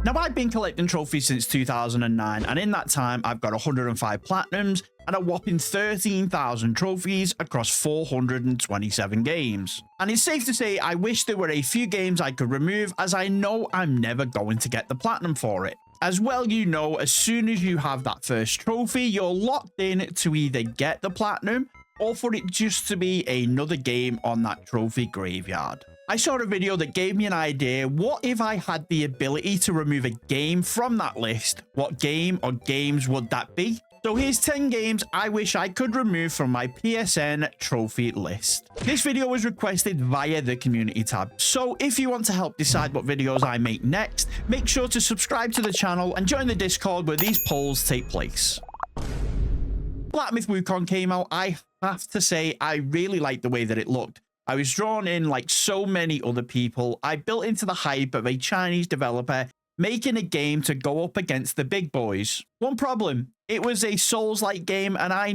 Now, I've been collecting trophies since 2009, and in that time, I've got 105 platinums and a whopping 13,000 trophies across 427 games. And it's safe to say I wish there were a few games I could remove, as I know I'm never going to get the platinum for it. As well, you know, as soon as you have that first trophy, you're locked in to either get the platinum or for it just to be another game on that trophy graveyard. I saw a video that gave me an idea. What if I had the ability to remove a game from that list? What game or games would that be? So here's 10 games I wish I could remove from my PSN trophy list. This video was requested via the community tab, so if you want to help decide what videos I make next, make sure to subscribe to the channel and join the Discord where these polls take place. Black Myth Wukong came out. I have to say I really liked the way that it looked. I was drawn in like so many other people. I built into the hype of a Chinese developer making a game to go up against the big boys. One problem, it was a Souls-like game, and I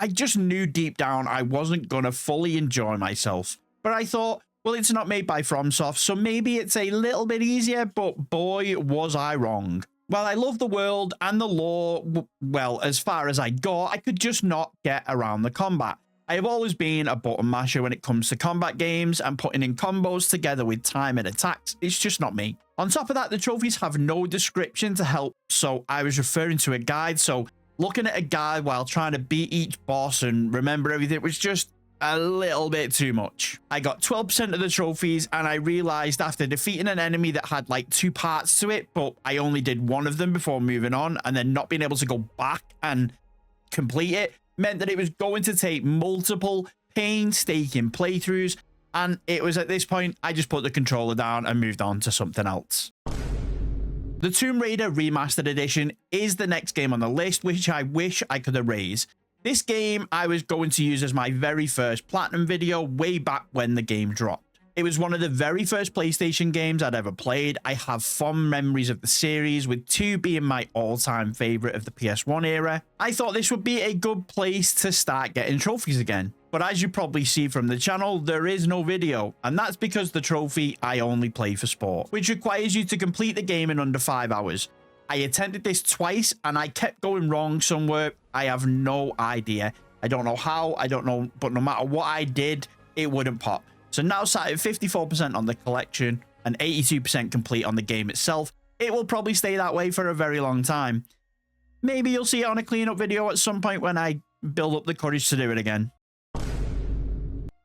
just knew deep down I wasn't gonna fully enjoy myself. But I thought, well, it's not made by FromSoft, so maybe it's a little bit easier, but boy, was I wrong. While I love the world and the lore, well, as far as I got, I could just not get around the combat. I have always been a button masher when it comes to combat games, and putting in combos together with time and attacks, it's just not me. On top of that, the trophies have no description to help, so I was referring to a guide, so looking at a guide while trying to beat each boss and remember everything was just a little bit too much. I got 12% of the trophies, and I realized after defeating an enemy that had like 2 parts to it, but I only did one of them before moving on, and then not being able to go back and complete it meant that it was going to take multiple painstaking playthroughs, and it was at this point I just put the controller down and moved on to something else. The Tomb Raider Remastered Edition is the next game on the list, which I wish I could erase. This game I was going to use as my very first platinum video way back when the game dropped. It was one of the very first PlayStation games I'd ever played. I have fond memories of the series, with 2 being my all-time favorite of the PS1 era. I thought this would be a good place to start getting trophies again. But as you probably see from the channel, there is no video, and that's because the trophy I only play for sport, which requires you to complete the game in under 5 hours. I attempted this twice and I kept going wrong somewhere. I have no idea. I don't know how, I don't know, but no matter what I did, it wouldn't pop. So now sat at 54% on the collection and 82% complete on the game itself. It will probably stay that way for a very long time. Maybe you'll see it on a cleanup video at some point when I build up the courage to do it again.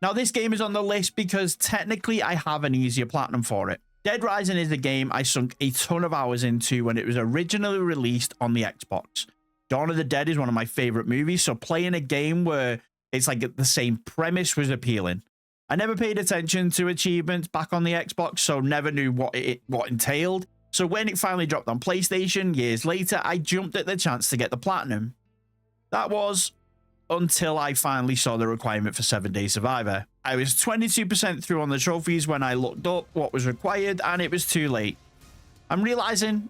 Now, this game is on the list because technically I have an easier platinum for it. Dead Rising is a game I sunk a ton of hours into when it was originally released on the Xbox. Dawn of the Dead is one of my favorite movies, so playing a game where it's like the same premise was appealing. I never paid attention to achievements back on the Xbox, so never knew what entailed. So when it finally dropped on PlayStation years later, I jumped at the chance to get the platinum. That was until I finally saw the requirement for 7-Day Survivor. I was 22% through on the trophies when I looked up what was required, and it was too late. I'm realizing,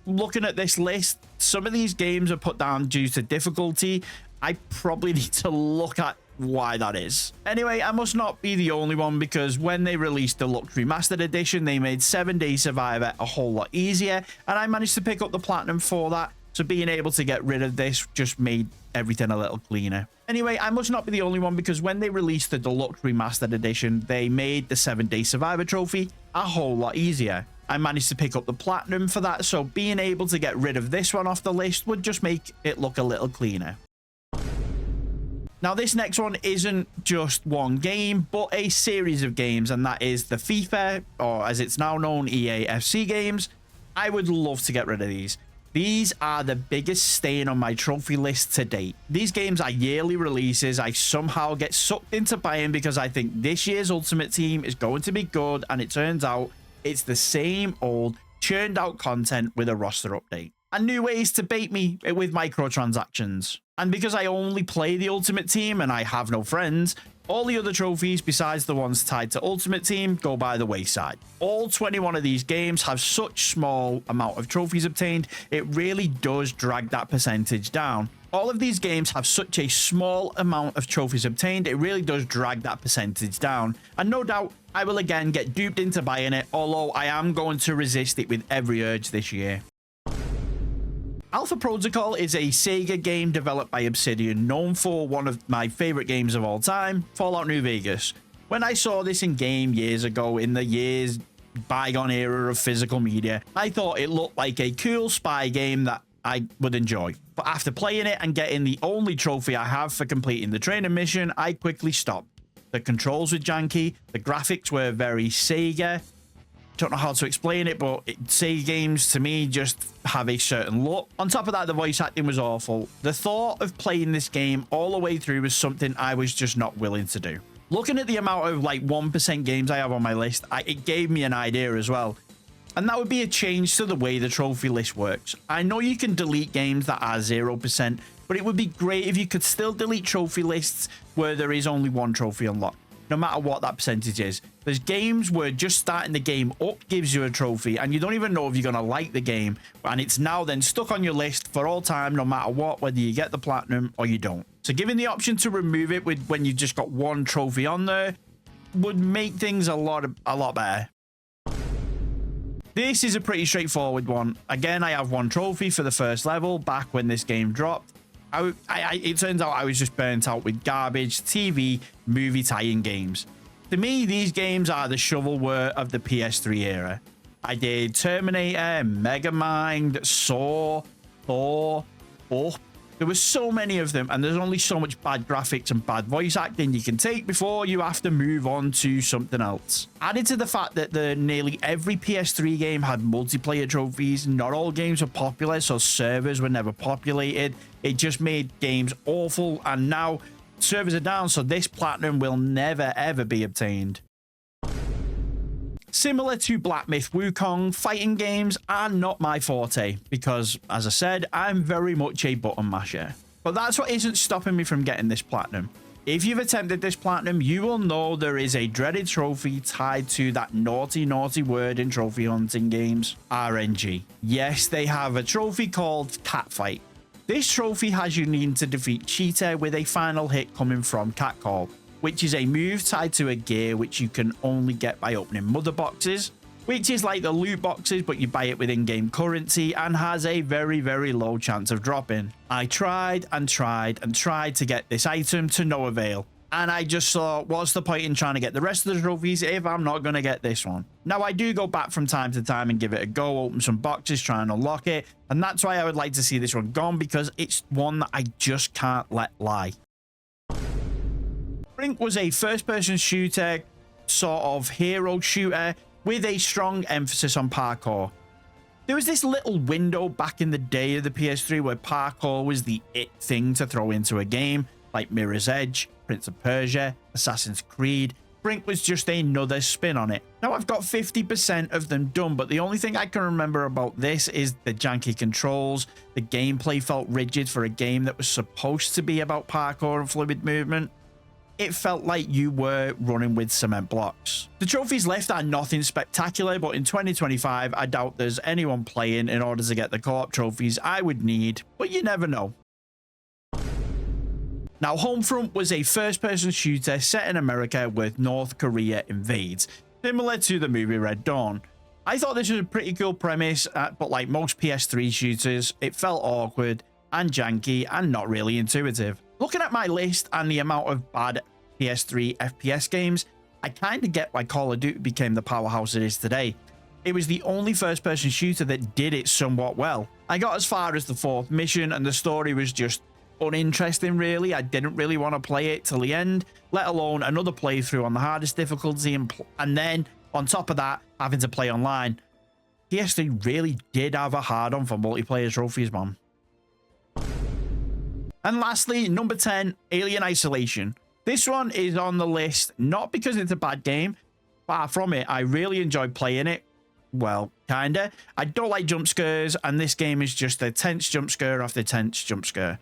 looking at this list, some of these games are put down due to difficulty. I probably need to look at why that is. Anyway, I must not be the only one, because when they released the Deluxe Remastered Edition, they made 7-Day Survivor a whole lot easier, and I managed to pick up the platinum for that. So being able to get rid of this just made everything a little cleaner. Anyway, I must not be the only one, because when they released the Deluxe Remastered Edition, they made the 7-Day Survivor trophy a whole lot easier. I managed to pick up the platinum for that, so being able to get rid of this one off the list would just make it look a little cleaner. Now, this next one isn't just one game, but a series of games, and that is the FIFA, or as it's now known, EA FC games. I would love to get rid of these. These are the biggest stain on my trophy list to date. These games are yearly releases I somehow get sucked into buying because I think this year's Ultimate Team is going to be good, and it turns out it's the same old churned out content with a roster update and new ways to bait me with microtransactions. And because I only play the Ultimate Team and I have no friends, all the other trophies besides the ones tied to Ultimate Team go by the wayside. All 21 of these games have such small amount of trophies obtained, it really does drag that percentage down. All of these games have such a small amount of trophies obtained, it really does drag that percentage down. And no doubt, I will again get duped into buying it, although I am going to resist it with every urge this year. Alpha Protocol is a Sega game developed by Obsidian, known for one of my favorite games of all time, Fallout New Vegas. When I saw this in game years ago, in the years bygone era of physical media, I thought it looked like a cool spy game that I would enjoy. But after playing it and getting the only trophy I have for completing the training mission, I quickly stopped. The controls were janky, the graphics were very Sega. Don't know how to explain it, but Sega games to me just have a certain look. On top of that, the voice acting was awful. The thought of playing this game all the way through was something I was just not willing to do. Looking at the amount of like 1% games I have on my list, it gave me an idea as well. And that would be a change to the way the trophy list works. I know you can delete games that are 0%, but it would be great if you could still delete trophy lists where there is only one trophy unlocked, no matter what that percentage is. There's games where just starting the game up gives you a trophy and you don't even know if you're going to like the game, and it's now then stuck on your list for all time, no matter what, whether you get the platinum or you don't. So giving the option to remove it with when you just got one trophy on there would make things a lot better. This is a pretty straightforward one. Again, I have one trophy for the first level back when this game dropped. It turns out I was just burnt out with garbage TV movie tie-in games. To me, these games are the shovelware of the PS3 era. I did Terminator, Megamind, Saw, Thor, Up. There were so many of them, and there's only so much bad graphics and bad voice acting you can take before you have to move on to something else. Added to the fact that nearly every PS3 game had multiplayer trophies, not all games were popular, so servers were never populated. It just made games awful, and now servers are down, so this platinum will never ever be obtained. Similar to Black Myth Wukong, fighting games are not my forte because, as I said, I'm very much a button masher. But that's what isn't stopping me from getting this platinum. If you've attempted this platinum, you will know there is a dreaded trophy tied to that naughty word in trophy hunting games, RNG. Yes, they have a trophy called Catfight. This trophy has you needing to defeat Cheetah with a final hit coming from Catcall, which is a move tied to a gear which you can only get by opening mother boxes, which is like the loot boxes, but you buy it with in-game currency and has a very low chance of dropping. I tried and tried and tried to get this item to no avail, and I just thought, what's the point in trying to get the rest of the trophies if I'm not going to get this one? Now, I do go back from time to time and give it a go, open some boxes, try and unlock it, and that's why I would like to see this one gone, because it's one that I just can't let lie. Brink was a first-person shooter, sort of hero shooter, with a strong emphasis on parkour. There was this little window back in the day of the PS3 where parkour was the it thing to throw into a game, like Mirror's Edge, Prince of Persia, Assassin's Creed. Brink was just another spin on it. Now I've got 50% of them done, but the only thing I can remember about this is the janky controls. The gameplay felt rigid for a game that was supposed to be about parkour and fluid movement. It felt like you were running with cement blocks. The trophies left are nothing spectacular, but in 2025, I doubt there's anyone playing in order to get the co-op trophies I would need, but you never know. Now, Homefront was a first-person shooter set in America where North Korea invades, similar to the movie Red Dawn. I thought this was a pretty cool premise, but like most PS3 shooters, it felt awkward and janky and not really intuitive. Looking at my list and the amount of bad PS3 FPS games, I kind of get why Call of Duty became the powerhouse it is today. It was the only first-person shooter that did it somewhat well. I got as far as the 4th mission and the story was just uninteresting really. I didn't really want to play it till the end, let alone another playthrough on the hardest difficulty, and then on top of that, having to play online. PS3 really did have a hard-on for multiplayer trophies, man. And lastly, number 10, Alien Isolation. This one is on the list, not because it's a bad game. Far from it, I really enjoyed playing it. Well, kinda. I don't like jump scares, and this game is just a tense jump scare after tense jump scare.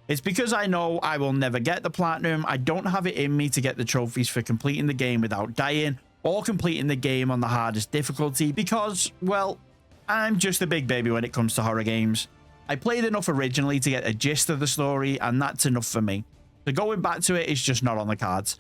It's because I know I will never get the platinum. I don't have it in me to get the trophies for completing the game without dying or completing the game on the hardest difficulty because, well, I'm just a big baby when it comes to horror games. I played enough originally to get a gist of the story, and that's enough for me. So going back to it is just not on the cards.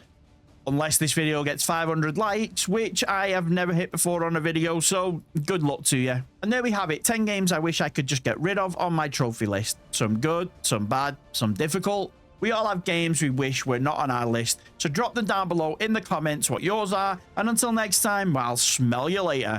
Unless this video gets 500 likes, which I have never hit before on a video, so good luck to you. And there we have it, 10 games I wish I could just get rid of on my trophy list. Some good, some bad, some difficult. We all have games we wish were not on our list, so drop them down below in the comments what yours are, and until next time, I'll smell you later.